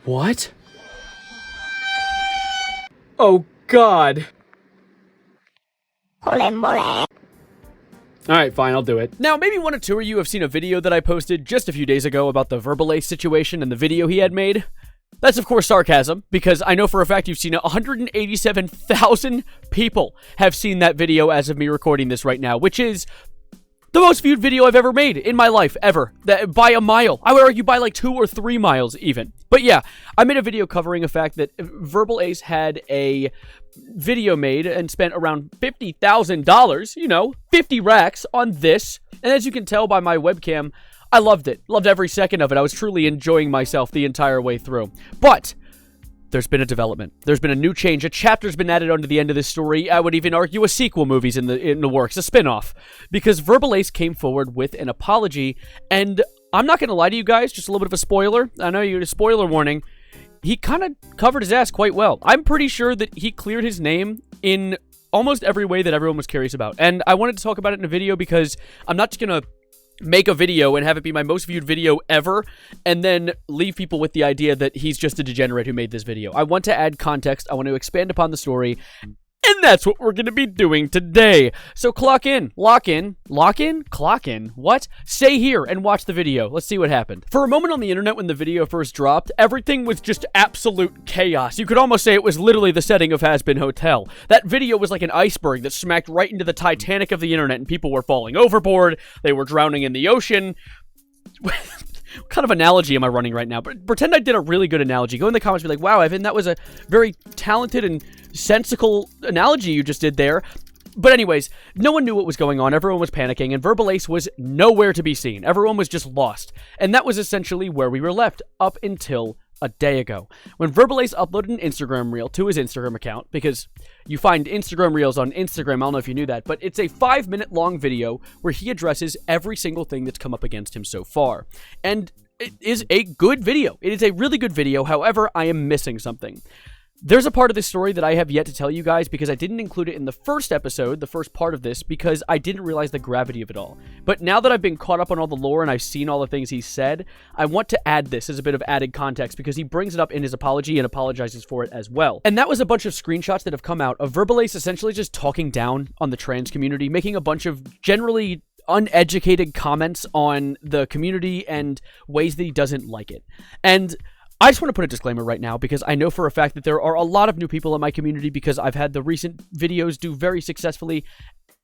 What? Oh, God. Alright, fine, I'll do it. Now, maybe one or two of you have seen a video that I posted just a few days ago about the Verbalase situation and the video he had made. That's, of course, sarcasm, because I know for a fact you've seen it. 187,000 people have seen that video as of me recording this right now, which is the most viewed video I've ever made in my life, ever. By a mile. I would argue by like 2 or 3 miles, even. But yeah, I made a video covering the fact that Verbalase had a video made and spent around $50,000, you know, 50 racks on this. And as you can tell by my webcam, I loved it. Loved every second of it. I was truly enjoying myself the entire way through. But there's been a development. There's been a new change. A chapter's been added onto the end of this story. I would even argue a sequel movie's in the works, a spin-off. Because Verbalase came forward with an apology, and I'm not going to lie to you guys, just a little bit of a spoiler. I know you're a spoiler warning. He kind of covered his ass quite well. I'm pretty sure that he cleared his name in almost every way that everyone was curious about. And I wanted to talk about it in a video because I'm not just going to make a video and have it be my most viewed video ever, and then leave people with the idea that he's just a degenerate who made this video. I want to add context, I want to expand upon the story, and that's what we're going to be doing today. So clock in, lock in, clock in, what? Stay here and watch the video. Let's see what happened. For a moment on the internet when the video first dropped, everything was just absolute chaos. You could almost say it was literally the setting of Has Been Hotel. That video was like an iceberg that smacked right into the Titanic of the internet, and people were falling overboard, they were drowning in the ocean. What kind of analogy am I running right now? But pretend I did a really good analogy. Go in the comments and be like, wow, Evan, that was a very talented and sensical analogy you just did there. But anyways, no one knew what was going on. Everyone was panicking, and Verbalase was nowhere to be seen. Everyone was just lost. And that was essentially where we were left up until a day ago, when Verbalase uploaded an Instagram reel to his Instagram account, because you find Instagram reels on Instagram. I don't know if you knew that, but it's a 5-minute long video where he addresses every single thing that's come up against him so far. And it is a good video. It is a really good video. However, I am missing something. There's a part of this story that I have yet to tell you guys because I didn't include it in the first episode, the first part of this, because I didn't realize the gravity of it all. But now that I've been caught up on all the lore and I've seen all the things he said, I want to add this as a bit of added context because he brings it up in his apology and apologizes for it as well. And that was a bunch of screenshots that have come out of Verbalase essentially just talking down on the trans community, making a bunch of generally uneducated comments on the community and ways that he doesn't like it. And I just want to put a disclaimer right now because I know for a fact that there are a lot of new people in my community because I've had the recent videos do very successfully.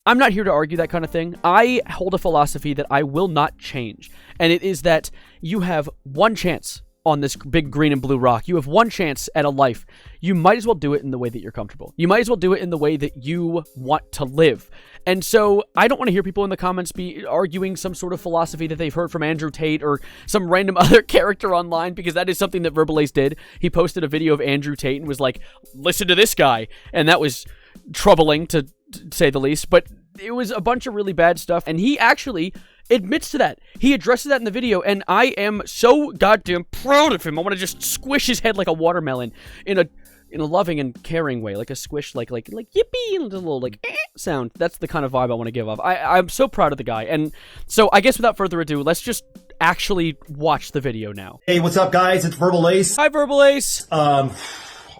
I'm not here to argue that kind of thing. I hold a philosophy that I will not change, and it is that you have one chance on this big green and blue rock. You have one chance at a life. You might as well do it in the way that you're comfortable. You might as well do it in the way that you want to live. And so I don't want to hear people in the comments be arguing some sort of philosophy that they've heard from Andrew Tate or some random other character online, because that is something that Verbalase did. He posted a video of Andrew Tate and was like, listen to this guy. And that was troubling to say the least, but it was a bunch of really bad stuff. And he actually admits to that. He addresses that in the video, and I am so goddamn proud of him. I want to just squish his head like a watermelon in a loving and caring way, like a squish, like yippee, and a little like sound. That's the kind of vibe I want to give off. I'm so proud of the guy. And so I guess without further ado, let's just actually watch the video now. Hey, what's up, guys? It's Verbalase. Hi, Verbalase.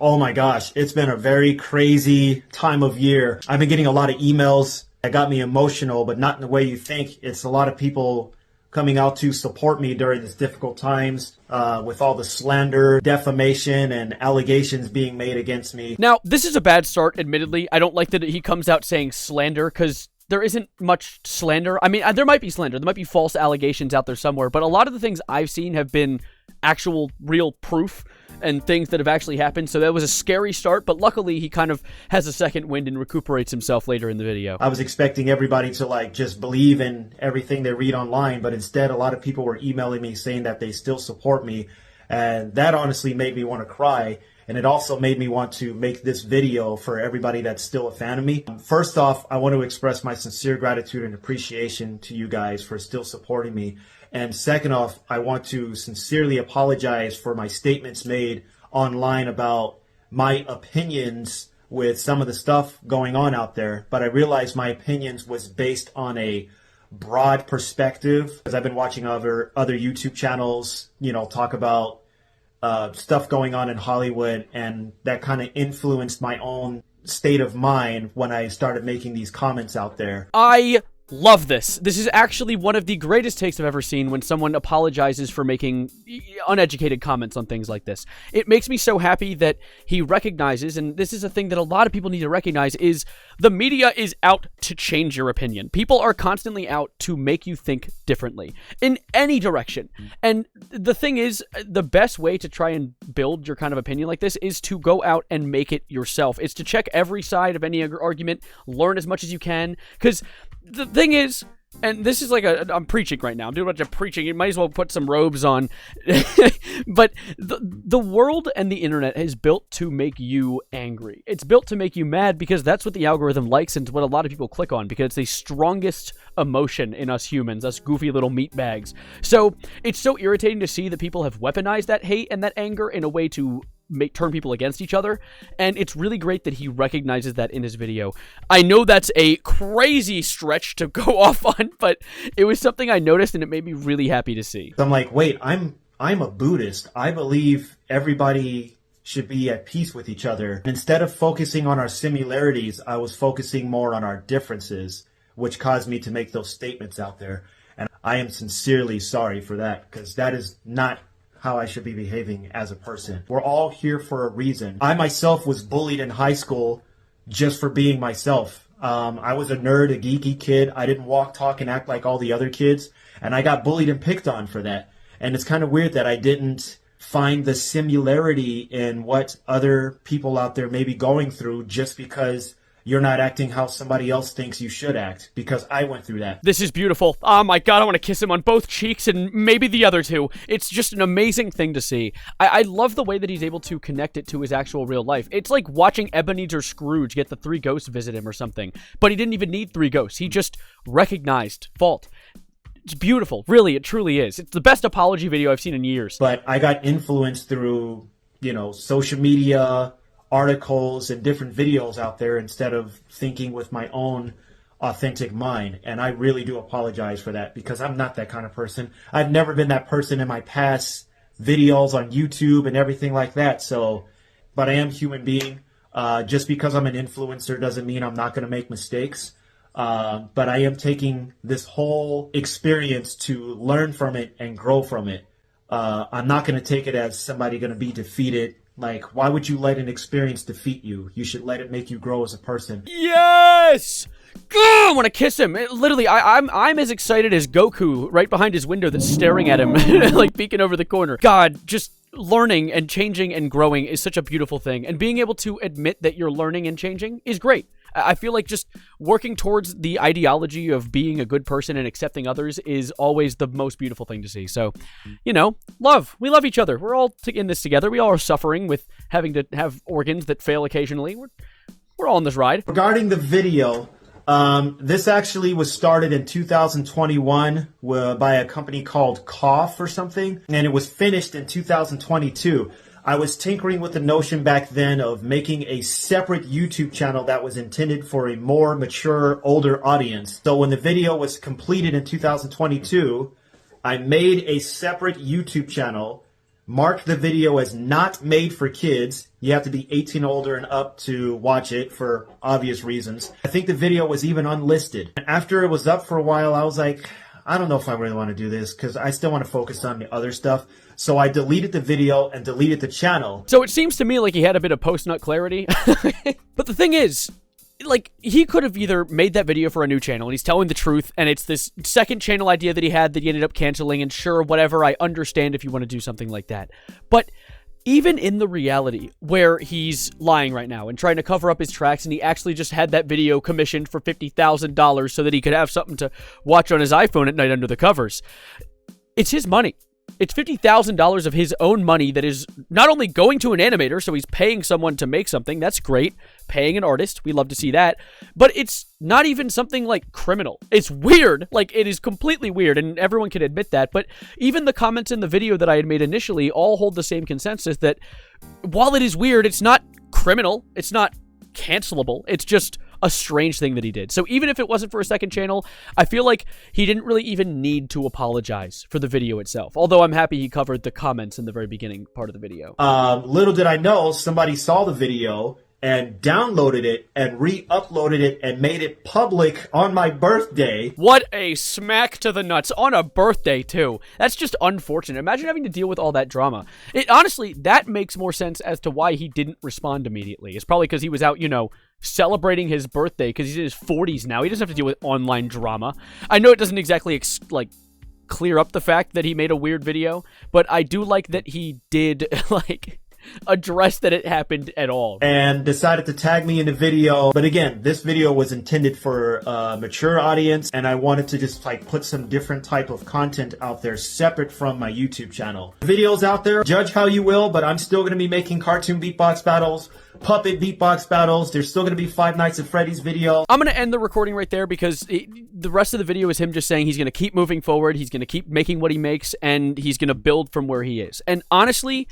Oh my gosh, it's been a very crazy time of year. I've been getting a lot of emails that got me emotional, but not in the way you think. It's a lot of people coming out to support me during these difficult times with all the slander, defamation, and allegations being made against me. Now, this is a bad start, admittedly. I don't like that he comes out saying slander, because there isn't much slander. I mean, there might be slander. There might be false allegations out there somewhere, but a lot of the things I've seen have been actual real proof and things that have actually happened. So that was a scary start, but luckily he kind of has a second wind and recuperates himself later in the video. I was expecting everybody to like just believe in everything they read online, but instead a lot of people were emailing me saying that they still support me, and that honestly made me want to cry. And it also made me want to make this video for everybody that's still a fan of me. First off, I want to express my sincere gratitude and appreciation to you guys for still supporting me. And second off, I want to sincerely apologize for my statements made online about my opinions with some of the stuff going on out there. But I realized my opinions was based on a broad perspective, because I've been watching other YouTube channels, talk about stuff going on in Hollywood, and that kind of influenced my own state of mind when I started making these comments out there. I love this. This is actually one of the greatest takes I've ever seen when someone apologizes for making uneducated comments on things like this. It makes me so happy that he recognizes, and this is a thing that a lot of people need to recognize, is the media is out to change your opinion. People are constantly out to make you think differently in any direction. And the thing is, the best way to try and build your kind of opinion like this is to go out and make it yourself. It's to check every side of any argument, learn as much as you can, because the thing is, and this is like I'm preaching right now. I'm doing a bunch of preaching. You might as well put some robes on. But the world and the internet is built to make you angry. It's built to make you mad because that's what the algorithm likes and what a lot of people click on, because it's the strongest emotion in us humans, us goofy little meatbags. So it's so irritating to see that people have weaponized that hate and that anger in a way to turn people against each other, and it's really great that he recognizes that in his video. I know that's a crazy stretch to go off on, but it was something I noticed, and it made me really happy to see. I'm like, wait, I'm a Buddhist. I believe everybody should be at peace with each other. Instead of focusing on our similarities, I was focusing more on our differences, which caused me to make those statements out there. And I am sincerely sorry for that, because that is not how I should be behaving as a person. We're all here for a reason. I myself was bullied in high school just for being myself. I was a nerd, a geeky kid. I didn't walk, talk, and act like all the other kids. And I got bullied and picked on for that. And it's kind of weird that I didn't find the similarity in what other people out there may be going through just because you're not acting how somebody else thinks you should act, because I went through that. This is beautiful. Oh my god, I want to kiss him on both cheeks and maybe the other two. It's just an amazing thing to see. I love the way that he's able to connect it to his actual real life. It's like watching Ebenezer Scrooge get the 3 ghosts visit him or something. But he didn't even need 3 ghosts. He just recognized fault. It's beautiful. Really, it truly is. It's the best apology video I've seen in years. But I got influenced through, social media, articles, and different videos out there instead of thinking with my own authentic mind. And I really do apologize for that, because I'm not that kind of person. I've never been that person in my past videos on YouTube and everything like that. So, but I am a human being. Just because I'm an influencer doesn't mean I'm not going to make mistakes. But I am taking this whole experience to learn from it and grow from it. I'm not going to take it as somebody going to be defeated. Like, why would you let an experience defeat you? You should let it make you grow as a person. Yes! I want to kiss him. Literally, I'm as excited as Goku right behind his window that's staring at him, like peeking over the corner. God, just learning and changing and growing is such a beautiful thing. And being able to admit that you're learning and changing is great. I feel like just working towards the ideology of being a good person and accepting others is always the most beautiful thing to see. So, love. We love each other. We're all in this together. We all are suffering with having to have organs that fail occasionally. We're all on this ride. Regarding the video, this actually was started in 2021 by a company called Cough or something, and it was finished in 2022. I was tinkering with the notion back then of making a separate YouTube channel that was intended for a more mature, older audience. So when the video was completed in 2022, I made a separate YouTube channel, marked the video as not made for kids. You have to be 18 older and up to watch it for obvious reasons. I think the video was even unlisted. After it was up for a while, I was like, I don't know if I really want to do this, because I still want to focus on the other stuff. So I deleted the video and deleted the channel. So it seems to me like he had a bit of post-nut clarity. But the thing is, like, he could have either made that video for a new channel, and he's telling the truth, and it's this second channel idea that he had that he ended up canceling, and sure, whatever, I understand if you want to do something like that. But even in the reality where he's lying right now and trying to cover up his tracks, and he actually just had that video commissioned for $50,000 so that he could have something to watch on his iPhone at night under the covers, it's his money. It's $50,000 of his own money that is not only going to an animator, so he's paying someone to make something. That's great. Paying an artist. We love to see that. But it's not even something like criminal. It's weird. Like, it is completely weird, and everyone can admit that. But even the comments in the video that I had made initially all hold the same consensus that while it is weird, it's not criminal. It's not cancelable. It's just a strange thing that he did. So even if it wasn't for a second channel, I feel like he didn't really even need to apologize for the video itself. Although I'm happy he covered the comments in the very beginning part of the video. Little did I know, somebody saw the video and downloaded it and re-uploaded it and made it public on my birthday. What a smack to the nuts on a birthday, too. That's just unfortunate. Imagine having to deal with all that drama. Honestly, that makes more sense as to why he didn't respond immediately. It's probably because he was out, celebrating his birthday because he's in his 40s now. He doesn't have to deal with online drama. I know it doesn't exactly, clear up the fact that he made a weird video, but I do like that he did, address that it happened at all. And decided to tag me in the video. But again, this video was intended for a mature audience, and I wanted to just put some different type of content out there separate from my YouTube channel. Videos out there, judge how you will, but I'm still going to be making cartoon beatbox battles, puppet beatbox battles. There's still going to be Five Nights at Freddy's video. I'm going to end the recording right there because the rest of the video is him just saying he's going to keep moving forward, he's going to keep making what he makes, and he's going to build from where he is. And honestly,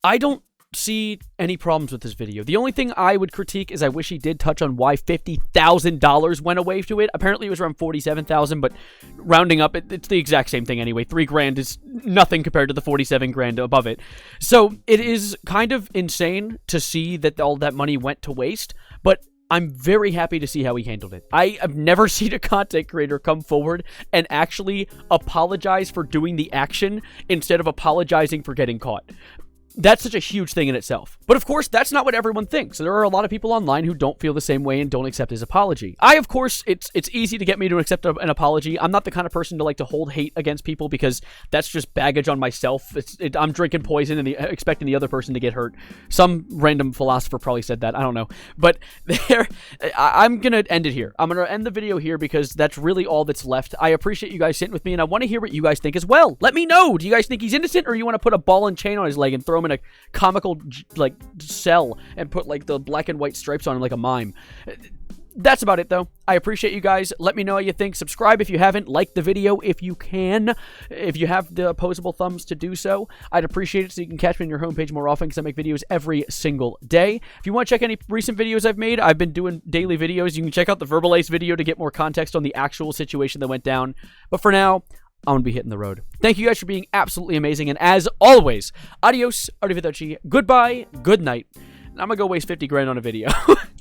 I don't see any problems with this video. The only thing I would critique is I wish he did touch on why $50,000 went away to it. Apparently it was around $47,000, but rounding up, it's the exact same thing anyway. $3,000 is nothing compared to the $47,000 above it. So it is kind of insane to see that all that money went to waste, but I'm very happy to see how he handled it. I have never seen a content creator come forward and actually apologize for doing the action instead of apologizing for getting caught. That's such a huge thing in itself. But of course, that's not what everyone thinks. There are a lot of people online who don't feel the same way and don't accept his apology. Of course, it's easy to get me to accept an apology. I'm not the kind of person to hold hate against people because that's just baggage on myself. I'm drinking poison and expecting the other person to get hurt. Some random philosopher probably said that. I don't know. But I'm going to end it here. I'm going to end the video here because that's really all that's left. I appreciate you guys sitting with me, and I want to hear what you guys think as well. Let me know. Do you guys think he's innocent, or you want to put a ball and chain on his leg and throw him in a comical cell and put the black and white stripes on him like a mime? That's about it, though. I appreciate you guys. Let me know how you think. Subscribe if you haven't. Like the video if you can. If you have the opposable thumbs to do so, I'd appreciate it so you can catch me on your homepage more often because I make videos every single day. If you want to check any recent videos I've made, I've been doing daily videos. You can check out the Verbalase video to get more context on the actual situation that went down. But for now, I'm going to be hitting the road. Thank you guys for being absolutely amazing. And as always, adios, arrivederci, goodbye, good night. And I'm going to go waste $50,000 on a video.